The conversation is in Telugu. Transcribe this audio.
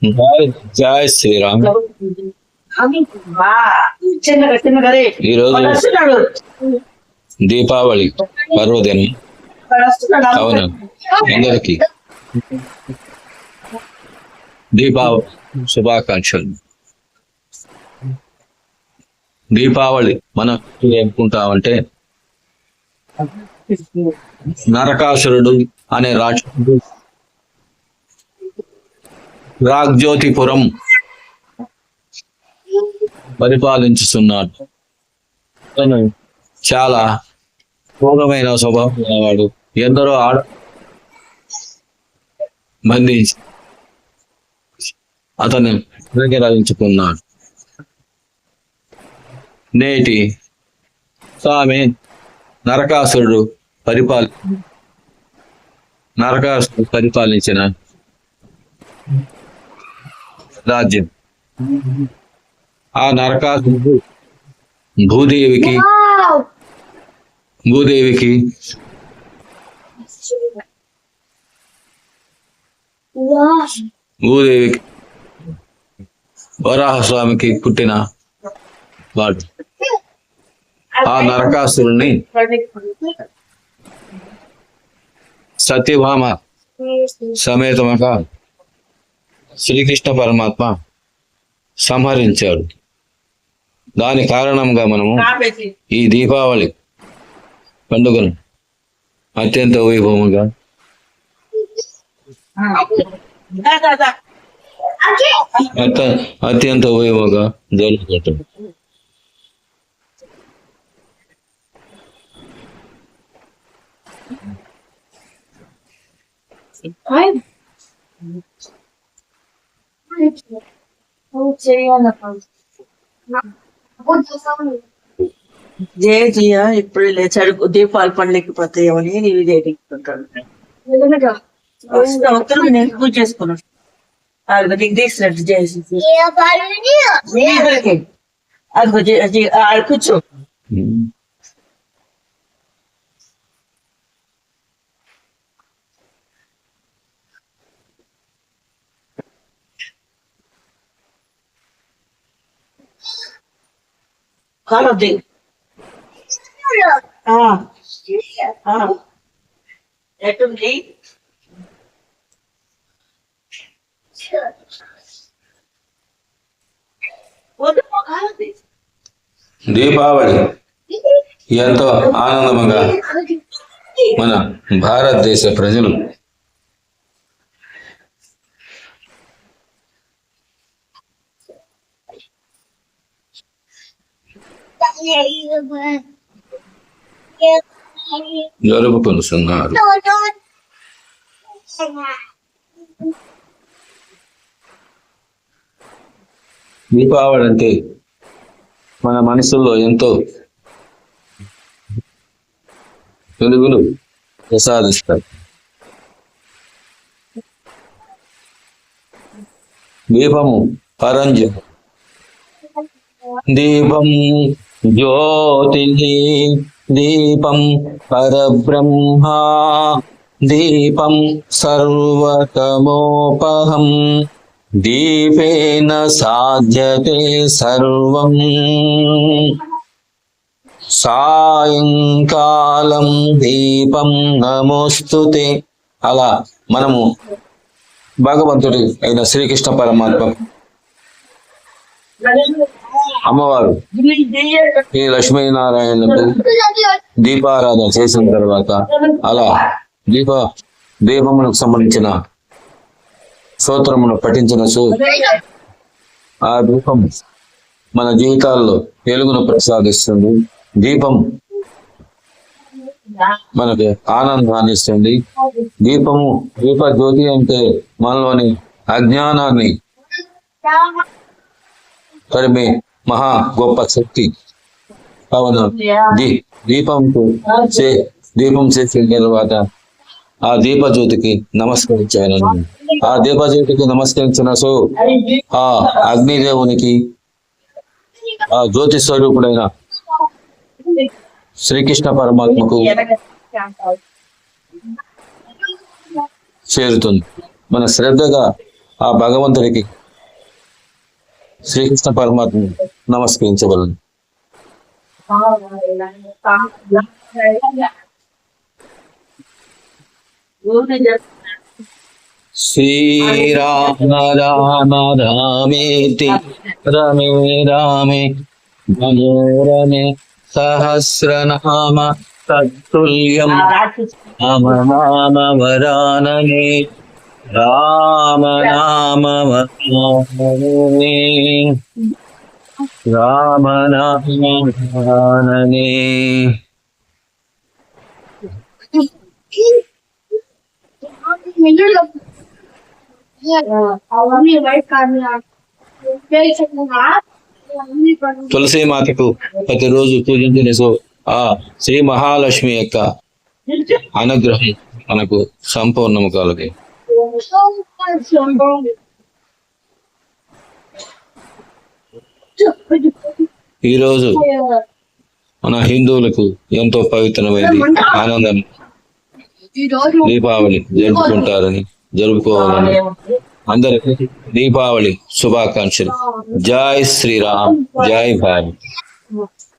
జై శ్రీరామ్. ఈరోజు దీపావళి పర్వదినం. అవును, అందరికి దీపావళి శుభాకాంక్షలు. దీపావళి మనం ఏమనుకుంటామంటే, నరకాసురుడు అనే రాక్షసుడు రాగ్జ్యోతిపురం పరిపాలించుతున్నాడు. చాలా క్రూరమైన స్వభావం వాడు. ఎందరో బంధించి అతన్ని ప్రతిపాదించుకున్నాడు. నేటి స్వామి నరకాసురుడు పరిపాలించిన రాజ్యం. ఆ నరకాసురుడు భూదేవికి వరాహస్వామికి పుట్టిన వాడు. ఆ నరకాసురుణ్ణి సత్యభామ సమేతముగా శ్రీకృష్ణ పరమాత్మ సంహరించాడు. దాని కారణంగా మనము ఈ దీపావళి పండుగను అత్యంత వైభవంగా జరుపుకుంటాం. జయ ఇప్పుడు లేచాడు. దీపాలు పండుగకి పోతాయని నీవి చేయించుకుంటాను. నేను పూజ చేసుకున్నాను. నీకు తీసినట్టు చేసి కూర్చో. కాలొద్ది. ఎటుంది? దీపావళి ఎంతో ఆనందంగా మన భారతదేశ ప్రజలు జరుపుకుంటున్నారు. దీపావళి అంటే మన మనసుల్లో ఎంతో వెలుగులు ప్రసాదిస్తాయి. దీపము పరంజ్యోతి, దీపం జ్యోతి, దీపం పరబ్రహ్మ, దీపం సర్వతమోపహం, దీపేన సాధ్యతే సర్వం, సాయంకాలం దీపం నమోస్తుతే. అలా మనము భగవంతుడి అయిన శ్రీకృష్ణ పరమాత్మ అమ్మవారు ఈ లక్ష్మీనారాయణకు దీపారాధన చేసిన తర్వాత అలా దీపమునకు సంబంధించిన స్తోత్రమును పఠించిన ఆ దీపం మన జీవితాల్లో వెలుగును ప్రసాదిస్తుంది. దీపం మనకి ఆనందాన్ని ఇస్తుంది. దీప జ్యోతి అంటే మనలోని అజ్ఞానాన్ని తరిమే మహా గొప్ప శక్తి. కావున దీపం చేసిన తర్వాత ఆ దీపజ్యోతికి నమస్కరించాను. ఆ దీపజ్యోతికి నమస్కరించిన ఆ అగ్నిదేవునికి, ఆ జ్యోతి స్వరూపుడైన శ్రీకృష్ణ పరమాత్మకు చేరుతుంది. మన శ్రద్ధగా ఆ భగవంతుడికి శ్రీకృష్ణ పరమాత్మ నమస్కరించవలను. శ్రీరామ రామ రామేతి రమే రామే మనోరమే సహస్రనామ తత్తుల్యం రామ నామ వరాననే రామ నామ వరాననే రామ నామ వరాననే. తులసి మాతకు ప్రతిరోజు పూజించిన ఆ శ్రీ మహాలక్ష్మి యొక్క అనుగ్రహం మనకు సంపూర్ణము కలగే. ఈరోజు మన హిందువులకు ఎంతో పవిత్రమైనది, ఆనందం దీపావళి జరుపుకోవాలని అందరికి దీపావళి శుభాకాంక్షలు. జై శ్రీరామ్, జై భారత్.